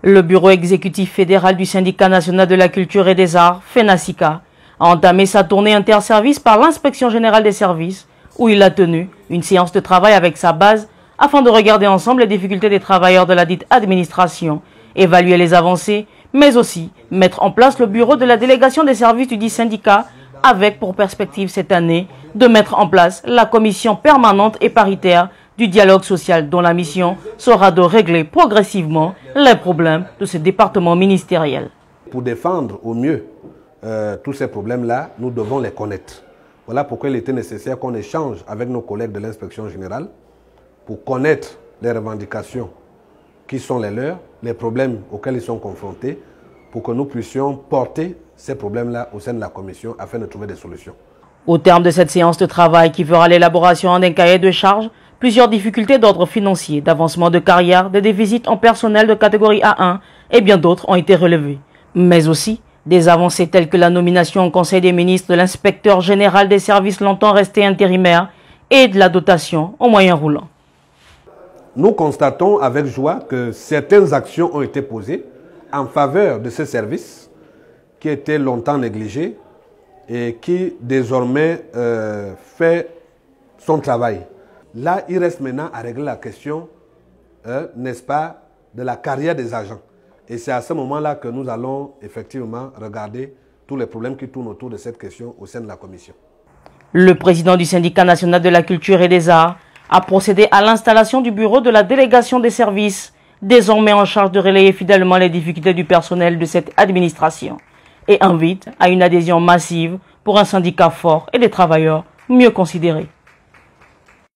Le bureau exécutif fédéral du syndicat national de la culture et des arts, FENASICA, a entamé sa tournée interservice par l'inspection générale des services, où il a tenu une séance de travail avec sa base afin de regarder ensemble les difficultés des travailleurs de la dite administration, évaluer les avancées, mais aussi mettre en place le bureau de la délégation des services du dit syndicat, avec pour perspective cette année de mettre en place la commission permanente et paritaire du dialogue social dont la mission sera de régler progressivement les problèmes de ce département ministériel. Pour défendre au mieux tous ces problèmes-là, nous devons les connaître. Voilà pourquoi il était nécessaire qu'on échange avec nos collègues de l'inspection générale pour connaître les revendications qui sont les leurs, les problèmes auxquels ils sont confrontés, pour que nous puissions porter ces problèmes-là au sein de la commission afin de trouver des solutions. Au terme de cette séance de travail qui fera l'élaboration d'un cahier de charges, plusieurs difficultés d'ordre financier, d'avancement de carrière, des déficits en personnel de catégorie A1 et bien d'autres ont été relevés. Mais aussi des avancées telles que la nomination au Conseil des ministres de l'inspecteur général des services longtemps resté intérimaire et de la dotation aux moyens roulants. Nous constatons avec joie que certaines actions ont été posées en faveur de ce service qui était longtemps négligé et qui désormais fait son travail. Là, il reste maintenant à régler la question, n'est-ce pas, de la carrière des agents. Et c'est à ce moment-là que nous allons effectivement regarder tous les problèmes qui tournent autour de cette question au sein de la commission. Le président du syndicat national de la culture et des arts a procédé à l'installation du bureau de la délégation des services, désormais en charge de relayer fidèlement les difficultés du personnel de cette administration, et invite à une adhésion massive pour un syndicat fort et des travailleurs mieux considérés.